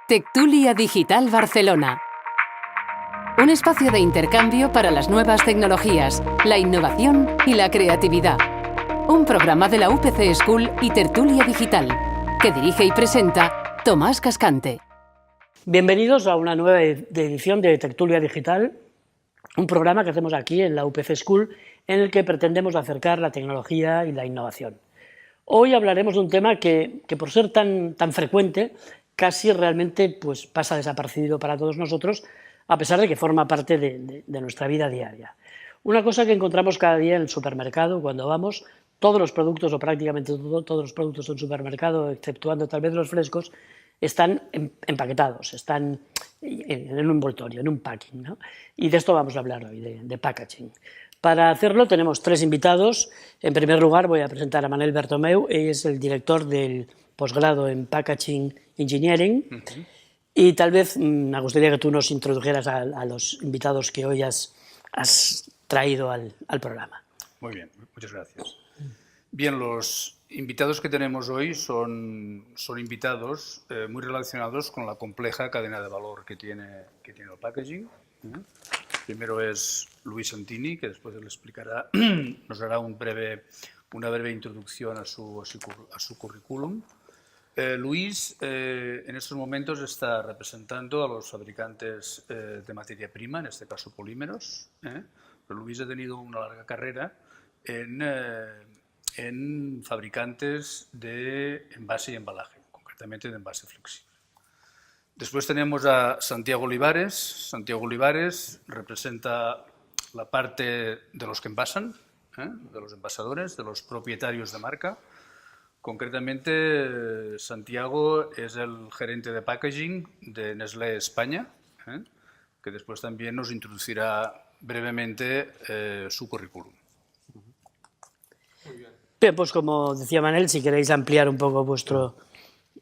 Tectulia Digital Barcelona. Un espacio de intercambio para las nuevas tecnologías, la innovación y la creatividad. Un programa de la UPC School y Tertulia Digital, que dirige y presenta Tomás Cascante. Bienvenidos a una nueva edición de Tertulia Digital, un programa que hacemos aquí en la UPC School en el que pretendemos acercar la tecnología y la innovación. Hoy hablaremos de un tema que por ser tan frecuente, casi realmente pues, pasa desapercibido para todos nosotros, a pesar de que forma parte de nuestra vida diaria. Una cosa que encontramos cada día en el supermercado, cuando vamos, todos los productos, o prácticamente todos los productos del supermercado, exceptuando tal vez los frescos, están empaquetados, están en un envoltorio, en un packing, ¿no? Y de esto vamos a hablar hoy, de packaging. Para hacerlo tenemos tres invitados. En primer lugar voy a presentar a Manel Bertomeu, es el director del posgrado en Packaging Engineering. Y tal vez me gustaría que tú nos introdujeras a los invitados que hoy has traído al programa. Muy bien, muchas gracias. Bien, los invitados que tenemos hoy son invitados muy relacionados con la compleja cadena de valor que tiene el packaging. Primero es Luis Santini, que después él explicará, nos hará una breve introducción a su currículum. Luis en estos momentos está representando a los fabricantes de materia prima, en este caso polímeros. Pero Luis ha tenido una larga carrera en fabricantes de envase y embalaje, concretamente de envase flexible. Después tenemos a Santiago Olivares. Santiago Olivares representa la parte de los que envasan, de los envasadores, de los propietarios de marca. Concretamente, Santiago es el gerente de packaging de Nestlé España, que después también nos introducirá brevemente su currículum. Muy bien. Bien, pues como decía Manel, si queréis ampliar un poco vuestro...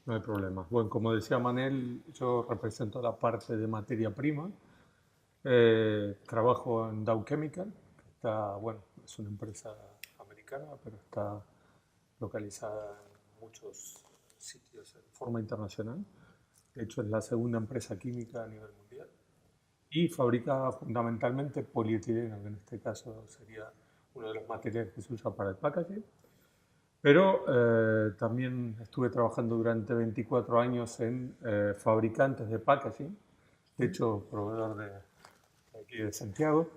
No hay problema. Bueno, como decía Manel, yo represento la parte de materia prima. Trabajo en Dow Chemical, que está, bueno, es una empresa americana, pero está localizada en muchos sitios de forma internacional. De hecho, es la segunda empresa química a nivel mundial. Y fabrica fundamentalmente polietileno, que en este caso sería uno de los materiales que se usa para el packaging. Pero también estuve trabajando durante 24 años en fabricantes de packaging, de hecho, proveedor de aquí de Santiago.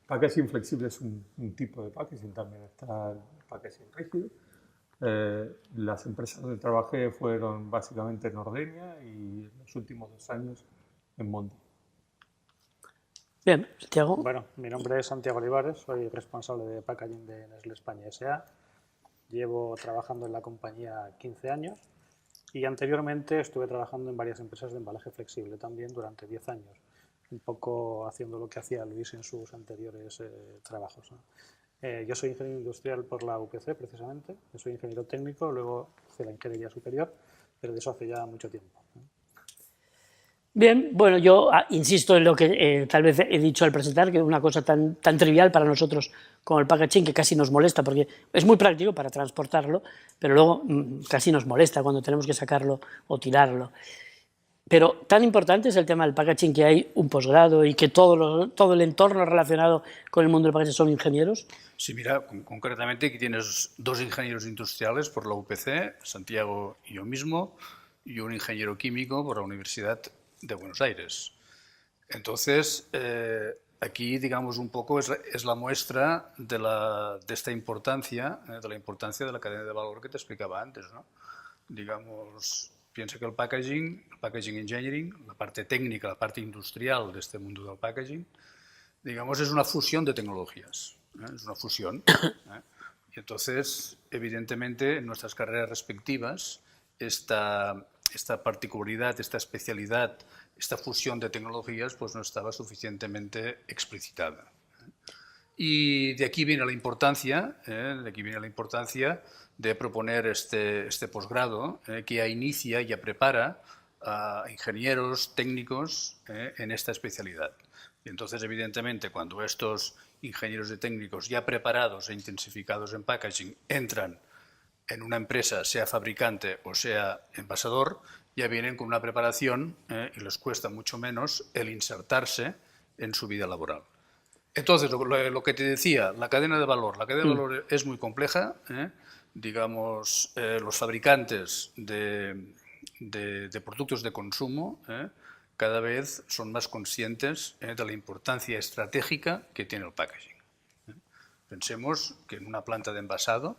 Packaging flexible es un tipo de packaging, también está el packaging rígido. Las empresas donde trabajé fueron básicamente en Ordenia y en los últimos 2 años en Mondi. Bien, Santiago. Bueno, mi nombre es Santiago Olivares, soy responsable de packaging de Nestlé España S.A. Llevo trabajando en la compañía 15 años y anteriormente estuve trabajando en varias empresas de embalaje flexible también durante 10 años, un poco haciendo lo que hacía Luis en sus anteriores trabajos, ¿no? Yo soy ingeniero industrial por la UPC precisamente, yo soy ingeniero técnico, luego hice la ingeniería superior, pero de eso hace ya mucho tiempo. Bien, bueno, yo insisto en lo que tal vez he dicho al presentar, que es una cosa tan trivial para nosotros como el packaging que casi nos molesta, porque es muy práctico para transportarlo, pero luego casi nos molesta cuando tenemos que sacarlo o tirarlo. Pero tan importante es el tema del packaging que hay un posgrado y que todo el entorno relacionado con el mundo del packaging son ingenieros. Sí, mira, concretamente aquí tienes 2 ingenieros industriales por la UPC, Santiago y yo mismo, y un ingeniero químico por la Universidad de Buenos Aires. Entonces, aquí, digamos, un poco es la muestra de esta importancia, de la importancia de la cadena de valor que te explicaba antes, ¿no? Digamos, piensa que el packaging engineering, la parte técnica, la parte industrial de este mundo del packaging, digamos, es una fusión de tecnologías, es una fusión. Y entonces, evidentemente, en nuestras carreras respectivas, esta particularidad, esta especialidad, esta fusión de tecnologías pues no estaba suficientemente explicitada. Y de aquí viene la importancia, de proponer este posgrado que ya inicia, ya prepara a ingenieros técnicos en esta especialidad. Y entonces, evidentemente, cuando estos ingenieros y técnicos ya preparados e intensificados en packaging entran en una empresa, sea fabricante o sea envasador, ya vienen con una preparación y les cuesta mucho menos el insertarse en su vida laboral. Entonces, lo que te decía, la cadena de valor. La cadena de valor es muy compleja. Digamos, los fabricantes de productos de consumo cada vez son más conscientes de la importancia estratégica que tiene el packaging. Pensemos que en una planta de envasado,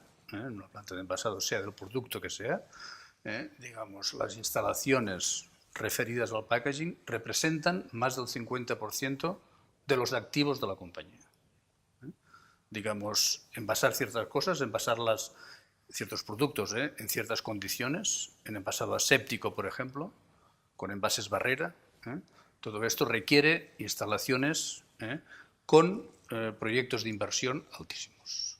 sea del producto que sea, digamos, las instalaciones referidas al packaging representan más del 50% de los activos de la compañía. Digamos, envasar ciertas cosas, ciertos productos en ciertas condiciones, en envasado aséptico, por ejemplo, con envases barrera. Todo esto requiere instalaciones con proyectos de inversión altísimos.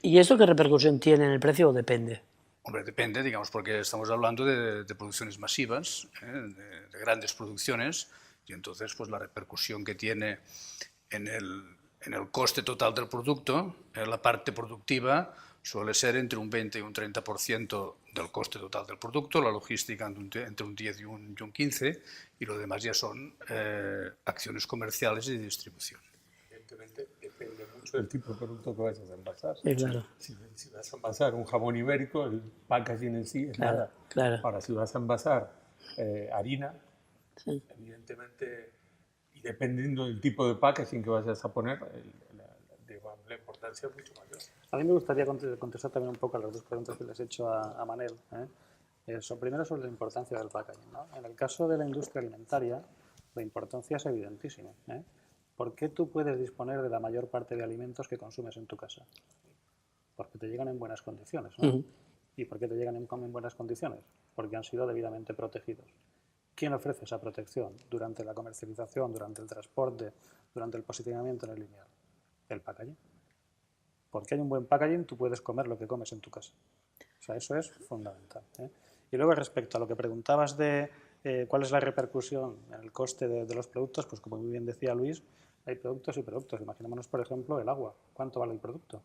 ¿Y eso qué repercusión tiene en el precio o depende? Hombre, depende, digamos, porque estamos hablando de producciones masivas, de grandes producciones, y entonces pues la repercusión que tiene en el coste total del producto, la parte productiva suele ser entre un 20 y un 30% del coste total del producto, la logística entre un 10 y un 15, y lo demás ya son acciones comerciales y de distribución. Evidentemente depende mucho del tipo de producto que vayas a envasar. Sí, claro. Si vas a envasar un jamón ibérico, el packaging en sí es nada. Claro. Ahora, si vas a envasar harina, Sí. evidentemente, y dependiendo del tipo de packaging que vayas a poner, la importancia es mucho mayor. A mí me gustaría contestar también un poco a las dos preguntas que les he hecho a Manel. Primero sobre la importancia del packaging, ¿no? En el caso de la industria alimentaria, la importancia es evidentísima. ¿Por qué tú puedes disponer de la mayor parte de alimentos que consumes en tu casa? Porque te llegan en buenas condiciones, ¿no? ¿Y por qué te llegan en buenas condiciones? Porque han sido debidamente protegidos. ¿Quién ofrece esa protección durante la comercialización, durante el transporte, durante el posicionamiento en el lineal? El packaging. Porque hay un buen packaging, tú puedes comer lo que comes en tu casa. O sea, eso es fundamental. Y luego, respecto a lo que preguntabas de cuál es la repercusión en el coste de los productos, pues como muy bien decía Luis, hay productos y productos. Imaginémonos, por ejemplo, el agua. ¿Cuánto vale el producto?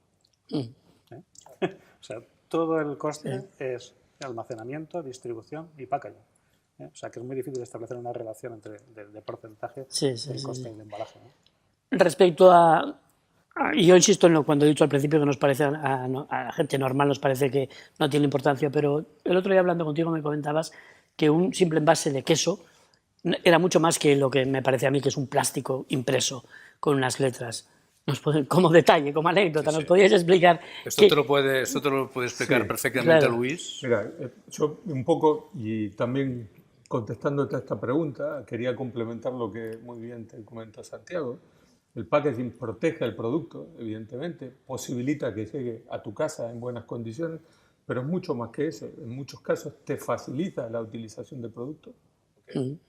O sea, todo el coste es almacenamiento, distribución y packaging. O sea, que es muy difícil establecer una relación entre de porcentaje del coste del embalaje, ¿no? Respecto a... Yo insisto en cuando he dicho al principio que nos parece a la gente normal nos parece que no tiene importancia, pero el otro día hablando contigo me comentabas que un simple envase de queso era mucho más que lo que me parece a mí que es un plástico impreso con unas letras. Como detalle, como anécdota, ¿nos podías explicar? Esto te lo puede explicar perfectamente claro. Luis. Mira, yo un poco, y también contestándote a esta pregunta, quería complementar lo que muy bien te comentó Santiago. El packaging protege el producto, evidentemente, posibilita que llegue a tu casa en buenas condiciones, pero es mucho más que eso. En muchos casos te facilita la utilización del producto. ¿Okay?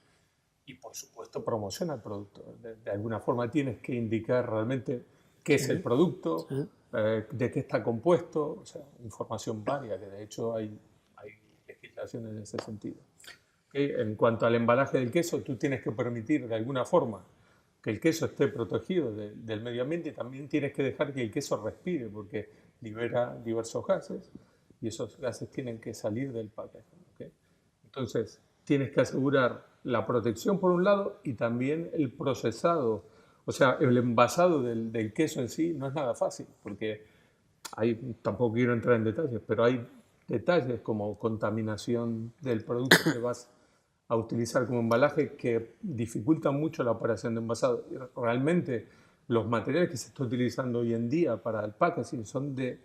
Y, por supuesto, promociona el producto. De alguna forma tienes que indicar realmente qué es el producto, de qué está compuesto, o sea, información varia, que de hecho hay legislación en ese sentido. ¿Okay? En cuanto al embalaje del queso, tú tienes que permitir de alguna forma que el queso esté protegido del medio ambiente, y también tienes que dejar que el queso respire, porque libera diversos gases y esos gases tienen que salir del packaging. ¿Okay? Entonces, tienes que asegurar la protección por un lado y también el procesado, o sea, el envasado del queso en sí no es nada fácil, porque tampoco quiero entrar en detalles, pero hay detalles como contaminación del producto que vas a utilizar como embalaje que dificultan mucho la operación de envasado. Y realmente los materiales que se está utilizando hoy en día para el packaging son de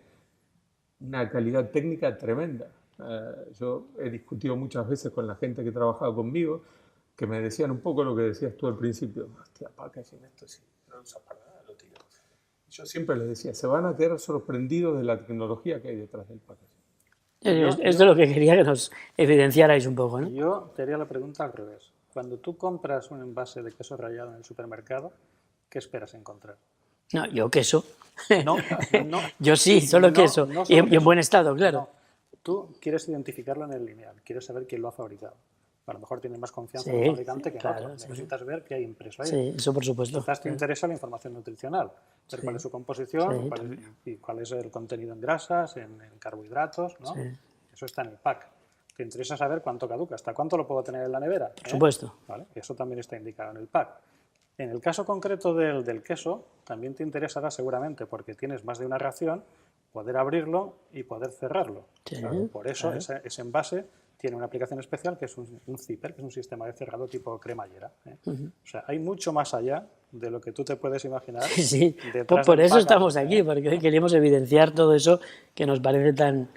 una calidad técnica tremenda. Yo he discutido muchas veces con la gente que trabajaba conmigo, que me decían un poco lo que decías tú al principio. Hostia, packaging, esto sí, no lo usas para nada, lo tiro. Yo siempre les decía, se van a quedar sorprendidos de la tecnología que hay detrás del packaging. Esto es lo que quería que nos evidenciarais un poco, ¿no? Yo te haría la pregunta al revés. Cuando tú compras un envase de queso rallado en el supermercado, ¿qué esperas encontrar? No, yo queso. No. Yo sí, solo queso. Y en buen estado, claro. No. Tú quieres identificarlo en el lineal, quieres saber quién lo ha fabricado. A lo mejor tienes más confianza Sí, en un fabricante sí, que en claro, otro. sí. Necesitas ver qué hay impreso ahí. Sí, eso por supuesto. Quizás te interesa la información nutricional, ver cuál es su composición Sí, y cuál es el contenido en grasas, en carbohidratos, ¿no? Eso está en el pack. Te interesa saber cuánto caduca, hasta cuánto lo puedo tener en la nevera. Por supuesto. ¿Vale? Eso también está indicado en el pack. En el caso concreto del queso, también te interesará seguramente, porque tienes más de una ración, poder abrirlo y poder cerrarlo. Sí, Por eso ese envase tiene una aplicación especial que es un zipper, que es un sistema de cerrado tipo cremallera. O sea, hay mucho más allá de lo que tú te puedes imaginar. Sí, detrás por del eso pack, estamos aquí, porque hoy queríamos evidenciar todo eso que nos parece tan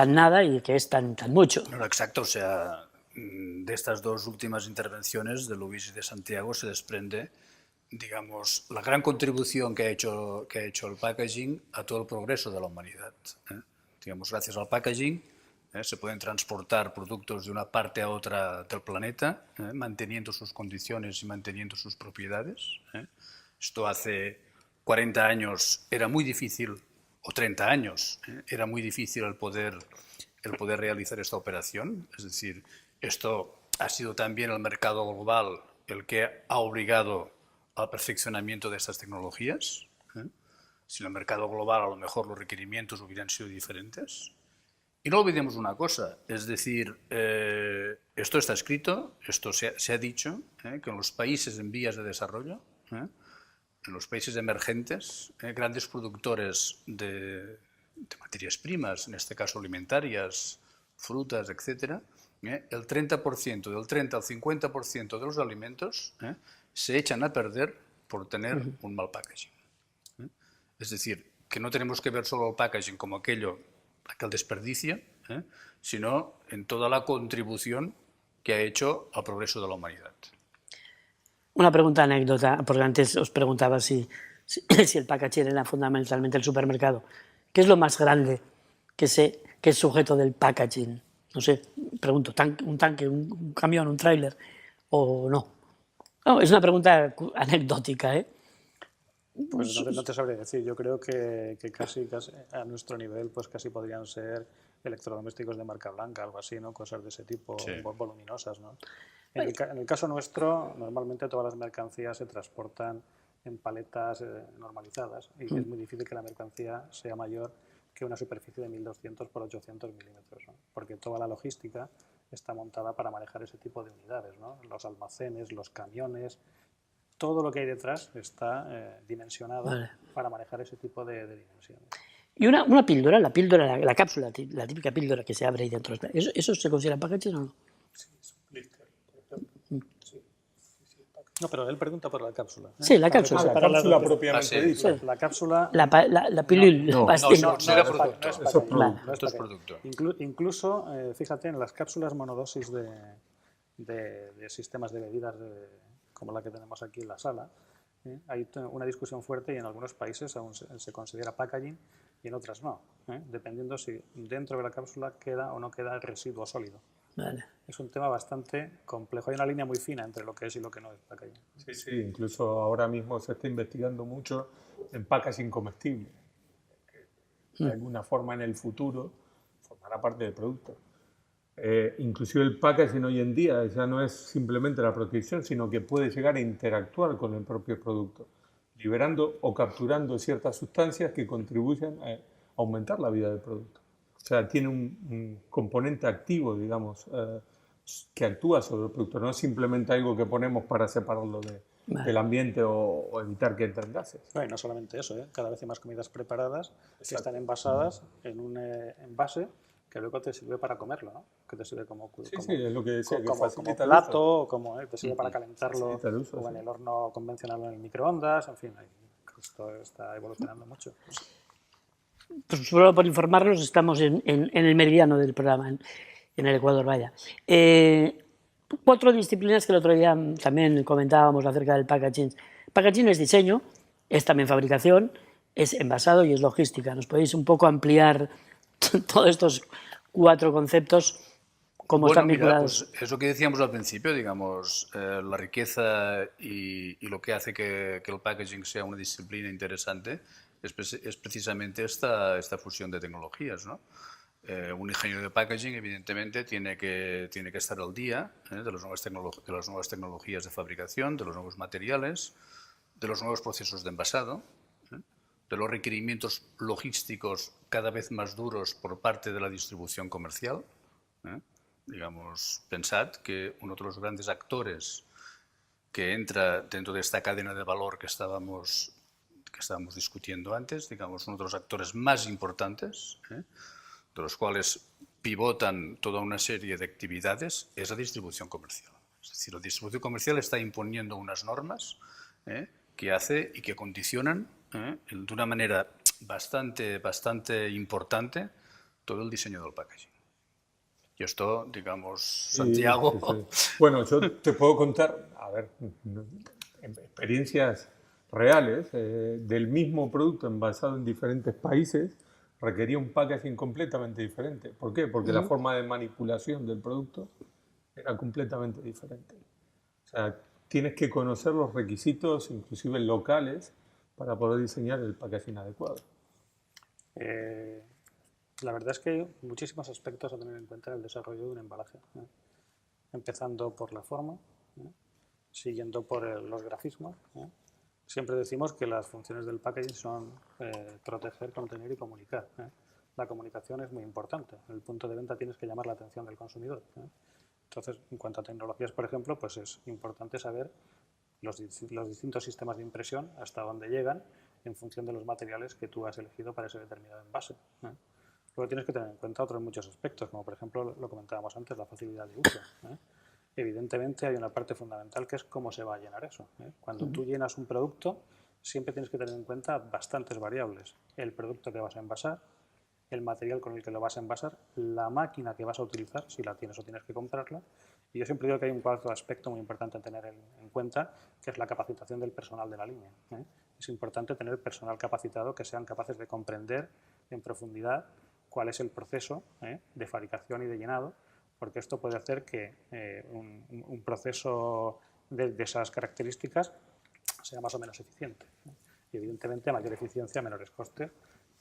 nada y que es tan mucho. No, exacto, o sea, de estas dos últimas intervenciones de Luis y de Santiago se desprende, digamos, la gran contribución que ha hecho el packaging a todo el progreso de la humanidad. Digamos, gracias al packaging se pueden transportar productos de una parte a otra del planeta, manteniendo sus condiciones y manteniendo sus propiedades. Esto hace 40 años era muy difícil, o 30 años, era muy difícil el poder realizar esta operación. Es decir, esto ha sido también el mercado global el que ha obligado al perfeccionamiento de estas tecnologías. Sin el mercado global, a lo mejor los requerimientos hubieran sido diferentes. Y no olvidemos una cosa, es decir, esto está escrito, esto se ha dicho, que en los países en vías de desarrollo, en los países emergentes, grandes productores de materias primas, en este caso alimentarias, frutas, etc., el 30%, del 30 al 50% de los alimentos se echan a perder por tener un mal packaging. Es decir, que no tenemos que ver solo el packaging como aquel desperdicio, sino en toda la contribución que ha hecho al progreso de la humanidad. Una pregunta anécdota, porque antes os preguntaba si el packaging era fundamentalmente el supermercado. ¿Qué es lo más grande que es sujeto del packaging? No sé, pregunto, un tanque, un camión, un tráiler, o no. No, es una pregunta anecdótica, ¿eh? Pues no te sabré decir. Yo creo que casi a nuestro nivel pues casi podrían ser electrodomésticos de marca blanca, algo así, ¿no? Cosas de ese tipo, voluminosas, ¿no? En el caso nuestro, normalmente todas las mercancías se transportan en paletas normalizadas y es muy difícil que la mercancía sea mayor que una superficie de 1200 por 800 milímetros, ¿no? Porque toda la logística está montada para manejar ese tipo de unidades, ¿no? Los almacenes, los camiones, todo lo que hay detrás está dimensionado para manejar ese tipo de dimensiones. Y una píldora, la cápsula, la típica píldora que se abre ahí dentro, ¿eso se considera packaging o no? Sí, es un blister, por ejemplo. No, pero él pregunta por la cápsula. Sí, la cápsula. La cápsula propiamente dicha. La cápsula... La pilula. No era producto. Eso es producto. Incluso, fíjate, en las cápsulas monodosis de sistemas de bebidas como la que tenemos aquí en la sala, hay una discusión fuerte y en algunos países aún se considera packaging y en otras no, dependiendo si dentro de la cápsula queda o no queda el residuo sólido. Vale. Es un tema bastante complejo. Hay una línea muy fina entre lo que es y lo que no es packaging. Sí, incluso ahora mismo se está investigando mucho en packaging comestible, que de alguna forma en el futuro formará parte del producto. Inclusive el packaging hoy en día ya no es simplemente la protección, sino que puede llegar a interactuar con el propio producto, liberando o capturando ciertas sustancias que contribuyen a aumentar la vida del producto. O sea, tiene un componente activo, digamos, que actúa sobre el producto. No es simplemente algo que ponemos para separarlo del ambiente o evitar que entren gases. No, y no solamente eso, cada vez hay más comidas preparadas que están envasadas en un envase que luego te sirve para comerlo, ¿no? Que te sirve como es lo que decía, como plato, como te sirve para calentarlo o en el horno convencional o en el microondas, en fin, esto está evolucionando mucho. Pues solo por informarlos, estamos en el meridiano del programa, en el Ecuador, vaya. 4 disciplinas que el otro día también comentábamos acerca del packaging. Packaging es diseño, es también fabricación, es envasado y es logística. ¿Nos podéis un poco ampliar todos estos 4 conceptos? ¿Cómo están vinculados? Pues es lo que decíamos al principio, digamos, la riqueza y lo que hace que el packaging sea una disciplina interesante es precisamente esta fusión de tecnologías, ¿no? Un ingeniero de packaging, evidentemente, tiene que estar al día de las nuevas tecnologías de fabricación, de los nuevos materiales, de los nuevos procesos de envasado, de los requerimientos logísticos cada vez más duros por parte de la distribución comercial. Digamos, pensad que uno de los grandes actores que entra dentro de esta cadena de valor que estábamos discutiendo antes, digamos, uno de los actores más importantes, de los cuales pivotan toda una serie de actividades, es la distribución comercial. Es decir, la distribución comercial está imponiendo unas normas que hace y que condicionan de una manera bastante importante todo el diseño del packaging. Y esto, digamos, Santiago... Sí, sí. Bueno, yo te puedo contar, a ver, experiencias reales del mismo producto envasado en diferentes países requería un packaging completamente diferente. ¿Por qué? Porque la forma de manipulación del producto era completamente diferente. O sea, tienes que conocer los requisitos, inclusive locales, para poder diseñar el packaging adecuado. La verdad es que hay muchísimos aspectos a tener en cuenta en el desarrollo de un embalaje. Empezando por la forma, siguiendo por los grafismos. Siempre decimos que las funciones del packaging son proteger, contener y comunicar. La comunicación es muy importante. En el punto de venta tienes que llamar la atención del consumidor. Entonces, en cuanto a tecnologías, por ejemplo, pues es importante saber los distintos sistemas de impresión, hasta dónde llegan, en función de los materiales que tú has elegido para ese determinado envase. Luego tienes que tener en cuenta otros muchos aspectos, como por ejemplo, lo comentábamos antes, la facilidad de uso. Evidentemente hay una parte fundamental que es cómo se va a llenar eso. Cuando tú llenas un producto, siempre tienes que tener en cuenta bastantes variables. El producto que vas a envasar, el material con el que lo vas a envasar, la máquina que vas a utilizar, si la tienes o tienes que comprarla. Y yo siempre digo que hay un cuarto aspecto muy importante a tener en cuenta, que es la capacitación del personal de la línea. Es importante tener personal capacitado que sean capaces de comprender en profundidad cuál es el proceso de fabricación y de llenado, porque esto puede hacer que un proceso de esas características sea más o menos eficiente. Y evidentemente, a mayor eficiencia, menores costes,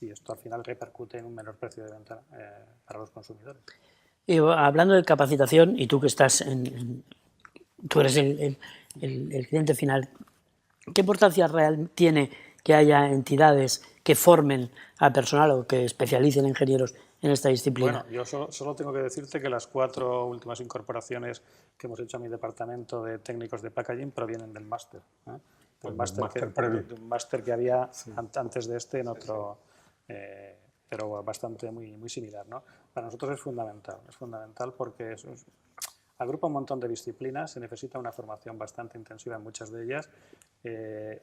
y esto al final repercute en un menor precio de venta para los consumidores. Y hablando de capacitación, y tú que estás tú eres el cliente final, ¿qué importancia real tiene que haya entidades que formen al personal o que especialicen ingenieros en esta disciplina? Bueno, yo solo tengo que decirte que las 4 últimas incorporaciones que hemos hecho a mi departamento de técnicos de packaging provienen del máster. De un máster que había antes de este en otro, pero bastante muy similar, ¿no? Para nosotros es fundamental porque agrupa un montón de disciplinas, se necesita una formación bastante intensiva en muchas de ellas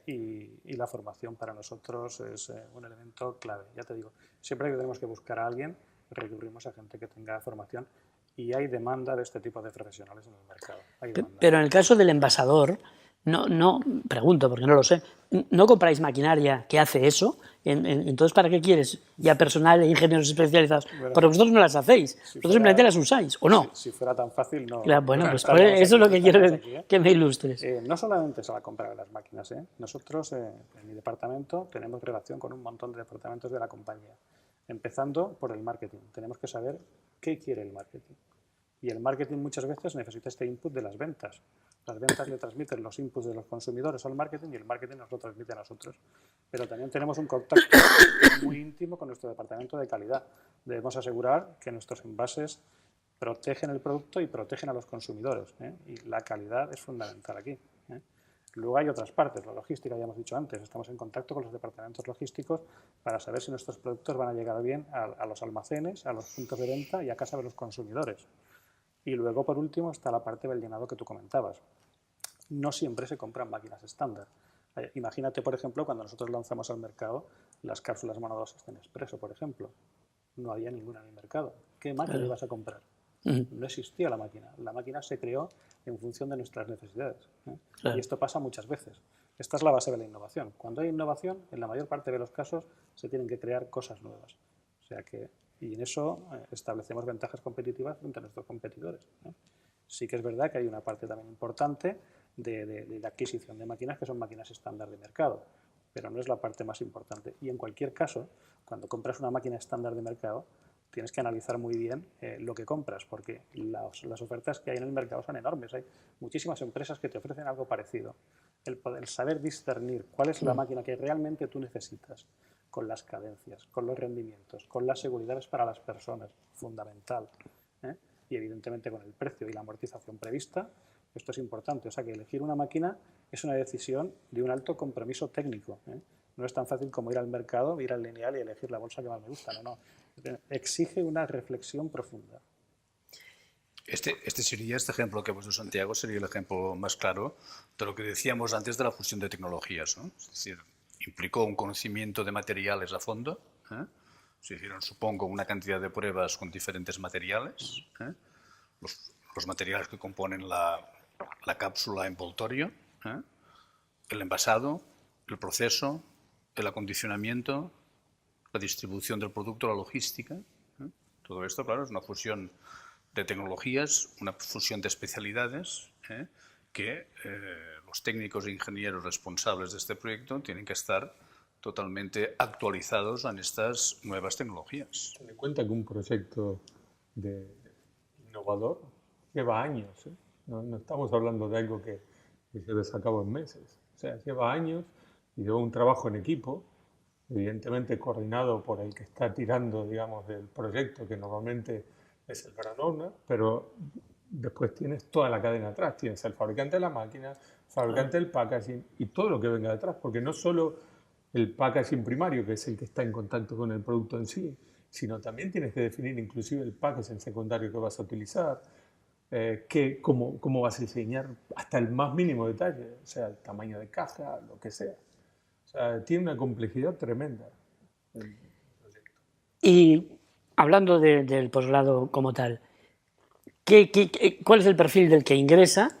y la formación para nosotros es un elemento clave. Ya te digo, siempre que tenemos que buscar a alguien, recurrimos a gente que tenga formación y hay demanda de este tipo de profesionales en el mercado. Pero en el caso del envasador, no pregunto porque no lo sé, ¿no compráis maquinaria que hace eso? Entonces, ¿para qué quieres ya personal e ingenieros especializados? Porque vosotros no las hacéis, vosotros simplemente las usáis, ¿o no? Si fuera tan fácil, no. Claro, bueno, pues eso es lo que quiero que me ilustres. No solamente es a la compra de las máquinas. Nosotros, en mi departamento, tenemos relación con un montón de departamentos de la compañía. Empezando por el marketing. Tenemos que saber qué quiere el marketing. Y el marketing muchas veces necesita este input de las ventas. Las ventas le transmiten los inputs de los consumidores al marketing y el marketing nos lo transmite a nosotros. Pero también tenemos un contacto muy íntimo con nuestro departamento de calidad. Debemos asegurar que nuestros envases protegen el producto y protegen a los consumidores. Y la calidad es fundamental aquí. Luego hay otras partes, la logística, ya hemos dicho antes, estamos en contacto con los departamentos logísticos para saber si nuestros productos van a llegar bien a los almacenes, a los puntos de venta y a casa de los consumidores. Y luego, por último, está la parte del llenado que tú comentabas. No siempre se compran máquinas estándar. Imagínate, por ejemplo, cuando nosotros lanzamos al mercado las cápsulas monodosas de Nespresso, por ejemplo. No había ninguna en el mercado. ¿Qué máquina ibas a comprar? No existía la máquina. La máquina se creó en función de nuestras necesidades. Y esto pasa muchas veces. Esta es la base de la innovación. Cuando hay innovación, en la mayor parte de los casos, se tienen que crear cosas nuevas. O sea que, y en eso establecemos ventajas competitivas frente a nuestros competidores. Sí que es verdad que hay una parte también importante de la adquisición de máquinas que son máquinas estándar de mercado, pero no es la parte más importante. Y en cualquier caso, cuando compras una máquina estándar de mercado, tienes que analizar muy bien lo que compras, porque las ofertas que hay en el mercado son enormes. Hay muchísimas empresas que te ofrecen algo parecido. El saber discernir cuál es la máquina que realmente tú necesitas, con las cadencias, con los rendimientos, con las seguridades para las personas, fundamental. Y evidentemente con el precio y la amortización prevista, esto es importante. O sea que elegir una máquina es una decisión de un alto compromiso técnico. No es tan fácil como ir al mercado, ir al lineal y elegir la bolsa que más me gusta. No. Exige una reflexión profunda. Este ejemplo que ha puesto Santiago sería el ejemplo más claro de lo que decíamos antes de la fusión de tecnologías, ¿no? Es decir, implicó un conocimiento de materiales a fondo, se hicieron, supongo, una cantidad de pruebas con diferentes materiales, los materiales que componen la cápsula envoltorio, el envasado, el proceso, el acondicionamiento, la distribución del producto, la logística. Todo esto, claro, es una fusión de tecnologías, una fusión de especialidades que los técnicos e ingenieros responsables de este proyecto tienen que estar totalmente actualizados en estas nuevas tecnologías. Ten en cuenta que un proyecto innovador lleva años. No estamos hablando de algo que se lleve a cabo en meses. O sea, lleva años y lleva un trabajo en equipo, evidentemente coordinado por el que está tirando, digamos, del proyecto, que normalmente es el brand owner, pero después tienes toda la cadena atrás. Tienes el fabricante de la máquina, el fabricante del packaging y todo lo que venga detrás, porque no solo el packaging primario, que es el que está en contacto con el producto en sí, sino también tienes que definir inclusive el packaging secundario que vas a utilizar, cómo vas a diseñar hasta el más mínimo detalle, o sea, el tamaño de caja, lo que sea. O sea, tiene una complejidad tremenda el proyecto. Y hablando del posgrado como tal, ¿cuál es el perfil del que ingresa?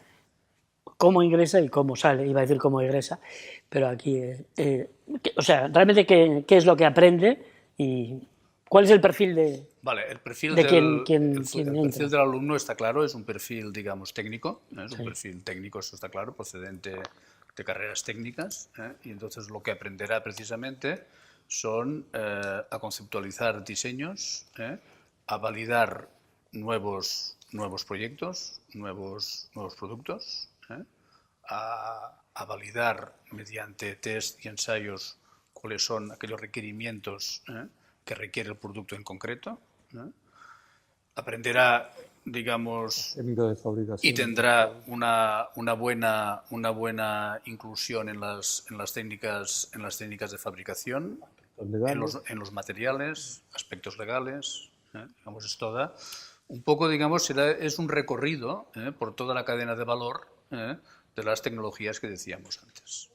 ¿Cómo ingresa y cómo sale? Iba a decir cómo egresa, pero aquí... o sea, realmente qué es lo que aprende y cuál es el perfil de... Vale, el perfil, de del, quien el entra. perfil del alumno está claro, es un perfil, digamos, técnico, es un perfil técnico, eso está claro, procedente de carreras técnicas, y entonces lo que aprenderá precisamente son a conceptualizar diseños, a validar nuevos proyectos, nuevos productos, a validar mediante test y ensayos cuáles son aquellos requerimientos que requiere el producto en concreto. Aprenderá, digamos, Técnico de fabricación. y tendrá una buena inclusión en las técnicas de fabricación, en los materiales, aspectos legales, digamos, es toda. Un poco, digamos, es un recorrido por toda la cadena de valor de las tecnologías que decíamos antes.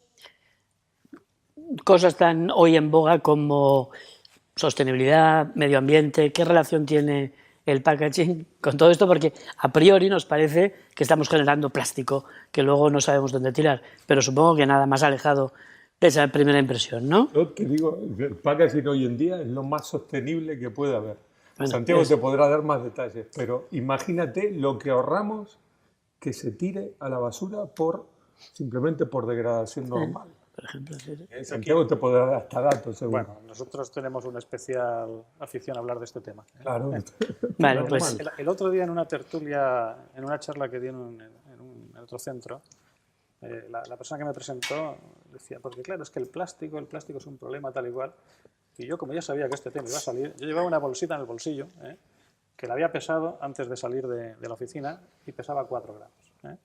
Cosas tan hoy en boga como sostenibilidad, medio ambiente, ¿qué relación tiene el packaging con todo esto? Porque a priori nos parece que estamos generando plástico, que luego no sabemos dónde tirar, pero supongo que nada más alejado de esa primera impresión, ¿no? Yo te digo, el packaging hoy en día es lo más sostenible que puede haber. Bueno, Santiago te podrá dar más detalles, pero imagínate lo que ahorramos que se tire a la basura simplemente por degradación normal. Por ejemplo, Santiago te podrá dar hasta datos, seguro. Bueno, nosotros tenemos una especial afición a hablar de este tema. Claro. Vale, pues El otro día en una tertulia, en una charla que di en otro centro, la persona que me presentó decía, porque claro, es que el plástico es un problema tal y cual. Y yo, como ya sabía que este tema iba a salir, yo llevaba una bolsita en el bolsillo, que la había pesado antes de salir de la oficina y pesaba 4 gramos.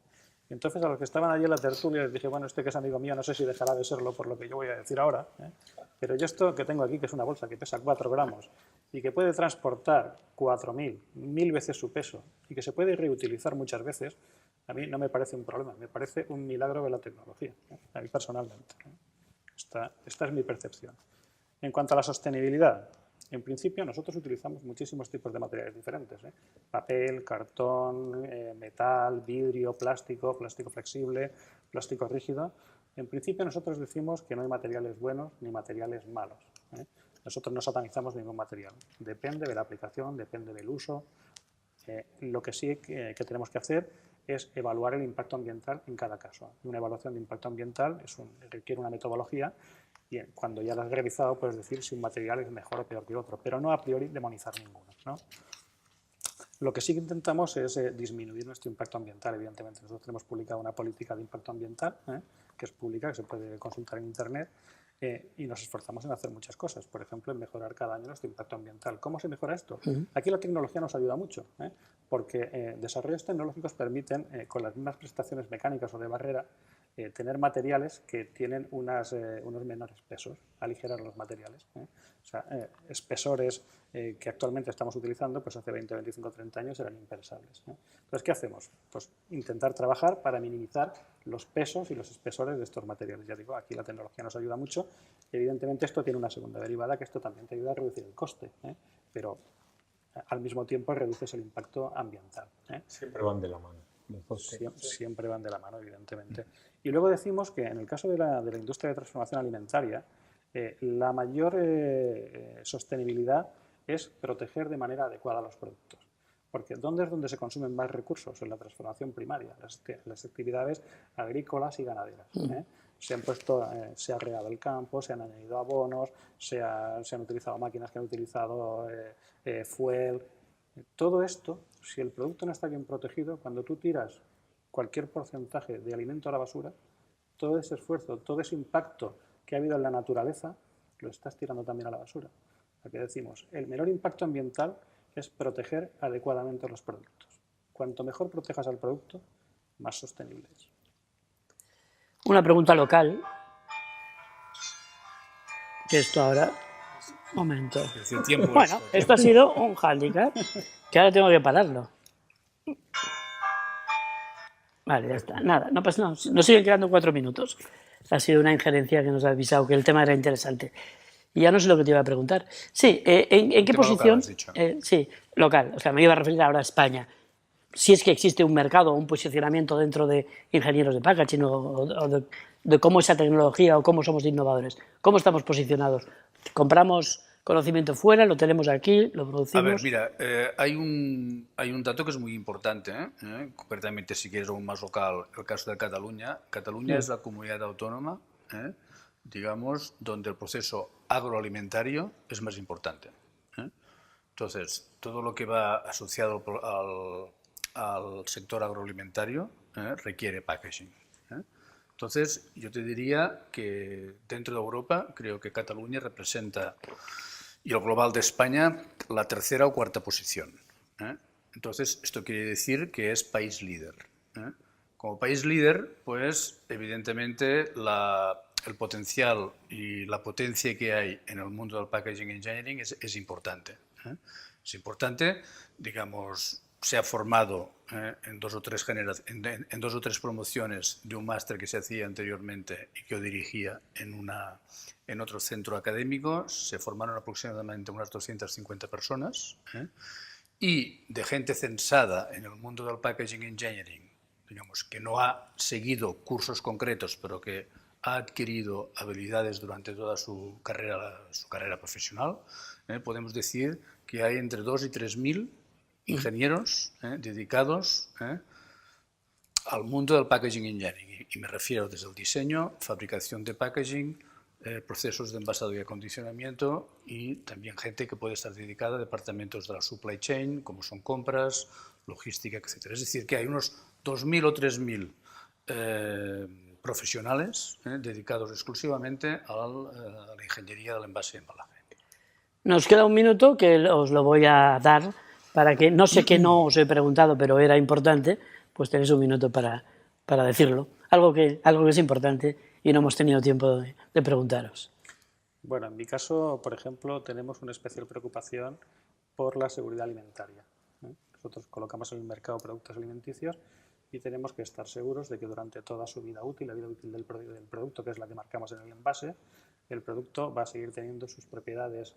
Y entonces a los que estaban allí en la tertulia les dije, bueno, este que es amigo mío, no sé si dejará de serlo por lo que yo voy a decir ahora, pero yo esto que tengo aquí, que es una bolsa que pesa 4 gramos y que puede transportar 4.000, 1.000 veces su peso y que se puede reutilizar muchas veces, a mí no me parece un problema, me parece un milagro de la tecnología, a mí personalmente. Esta es mi percepción. En cuanto a la sostenibilidad, en principio nosotros utilizamos muchísimos tipos de materiales diferentes, papel, cartón, metal, vidrio, plástico flexible, plástico rígido. En principio nosotros decimos que no hay materiales buenos ni materiales malos. Nosotros no satanizamos ningún material. Depende de la aplicación, depende del uso. Lo que sí que tenemos que hacer es evaluar el impacto ambiental en cada caso. Una evaluación de impacto ambiental requiere una metodología Y cuando ya lo has realizado, puedes decir si un material es mejor o peor que otro, pero no a priori demonizar ninguno, ¿no? Lo que sí que intentamos es disminuir nuestro impacto ambiental, evidentemente. Nosotros tenemos publicada una política de impacto ambiental, que es pública, que se puede consultar en Internet, y nos esforzamos en hacer muchas cosas. Por ejemplo, en mejorar cada año nuestro impacto ambiental. ¿Cómo se mejora esto? Aquí la tecnología nos ayuda mucho, porque desarrollos tecnológicos permiten, con las mismas prestaciones mecánicas o de barrera, tener materiales que tienen unos menores pesos, aligerar los materiales. O sea, espesores que actualmente estamos utilizando, pues hace 20, 25, 30 años eran impensables. Entonces, ¿qué hacemos? Pues intentar trabajar para minimizar los pesos y los espesores de estos materiales. Ya digo, aquí la tecnología nos ayuda mucho. Evidentemente, esto tiene una segunda derivada, que esto también te ayuda a reducir el coste, pero al mismo tiempo reduces el impacto ambiental. Siempre van de la mano. Siempre van de la mano, evidentemente. Y luego decimos que en el caso de la industria de transformación alimentaria, la mayor sostenibilidad es proteger de manera adecuada los productos. Porque ¿dónde es donde se consumen más recursos? En la transformación primaria, las actividades agrícolas y ganaderas. Se ha regado el campo, se han añadido abonos, se han utilizado máquinas que han utilizado fuel. Todo esto, si el producto no está bien protegido, cuando tú tiras cualquier porcentaje de alimento a la basura, todo ese esfuerzo, todo ese impacto que ha habido en la naturaleza, lo estás tirando también a la basura. Aquí decimos, el menor impacto ambiental es proteger adecuadamente los productos. Cuanto mejor protejas al producto, más sostenible es. Una pregunta local, que esto ahora... Momento. Bueno, esto ha sido un hándicap, que ahora tengo que pararlo. Vale, ya está. Nada, no pasa nada. Nos siguen quedando 4 minutos. Ha sido una injerencia que nos ha avisado que el tema era interesante. Y ya no sé lo que te iba a preguntar. Sí, ¿en qué posición? Local, sí, local. O sea, me iba a referir ahora a España. Si es que existe un mercado o un posicionamiento dentro de ingenieros de packaging o de cómo esa tecnología o cómo somos innovadores. ¿Cómo estamos posicionados? ¿Compramos conocimiento fuera? ¿Lo tenemos aquí? ¿Lo producimos? A ver, mira, hay un dato que es muy importante, concretamente si quieres aún más local, el caso de Cataluña. Cataluña es la comunidad autónoma, digamos, donde el proceso agroalimentario es más importante. Entonces, todo lo que va asociado al sector agroalimentario requiere packaging. Entonces, yo te diría que dentro de Europa, creo que Cataluña representa, y el global de España, la tercera o cuarta posición. Entonces, esto quiere decir que es país líder. Como país líder, pues, evidentemente, el potencial y la potencia que hay en el mundo del packaging engineering es importante. Es importante, digamos, se ha formado en dos o tres promociones de un máster que se hacía anteriormente y que yo dirigía en otro centro académico. Se formaron aproximadamente unas 250 personas y de gente censada en el mundo del packaging engineering, digamos, que no ha seguido cursos concretos, pero que ha adquirido habilidades durante toda su carrera profesional, podemos decir que hay entre 2.000 y 3.000 ingenieros dedicados al mundo del packaging engineering. Y me refiero desde el diseño, fabricación de packaging, procesos de envasado y acondicionamiento, y también gente que puede estar dedicada a departamentos de la supply chain, como son compras, logística, etc. Es decir, que hay unos 2.000 o 3.000 profesionales dedicados exclusivamente a la ingeniería del envase y embalaje. Nos queda un minuto que os lo voy a dar para que, no sé qué no os he preguntado, pero era importante, pues tenéis un minuto para decirlo. Algo que es importante y no hemos tenido tiempo de preguntaros. Bueno, en mi caso, por ejemplo, tenemos una especial preocupación por la seguridad alimentaria. Nosotros colocamos en el mercado productos alimenticios y tenemos que estar seguros de que durante toda su vida útil, la vida útil del producto, que es la que marcamos en el envase, el producto va a seguir teniendo sus propiedades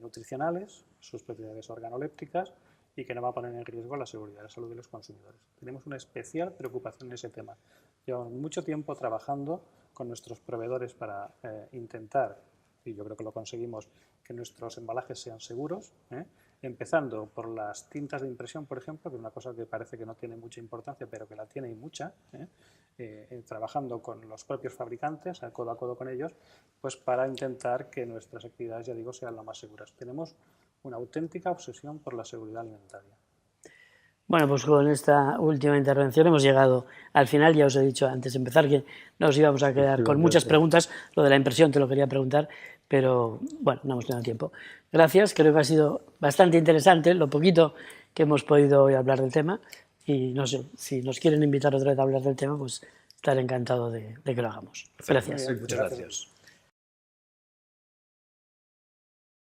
nutricionales, sus propiedades organolépticas, y que no va a poner en riesgo la seguridad y la salud de los consumidores. Tenemos una especial preocupación en ese tema. Llevamos mucho tiempo trabajando con nuestros proveedores para intentar, y yo creo que lo conseguimos, que nuestros embalajes sean seguros, empezando por las tintas de impresión, por ejemplo, que es una cosa que parece que no tiene mucha importancia, pero que la tiene y mucha, trabajando con los propios fabricantes, a codo con ellos, pues para intentar que nuestras actividades, ya digo, sean lo más seguras. Tenemos una auténtica obsesión por la seguridad alimentaria. Bueno, pues con esta última intervención hemos llegado al final. Ya os he dicho antes de empezar que nos íbamos a quedar con muchas preguntas. Lo de la impresión te lo quería preguntar, pero bueno, no hemos tenido tiempo. Gracias, creo que ha sido bastante interesante lo poquito que hemos podido hoy hablar del tema. Y no sé, si nos quieren invitar otra vez a hablar del tema, pues estaré encantado de que lo hagamos. Gracias. Muchas gracias.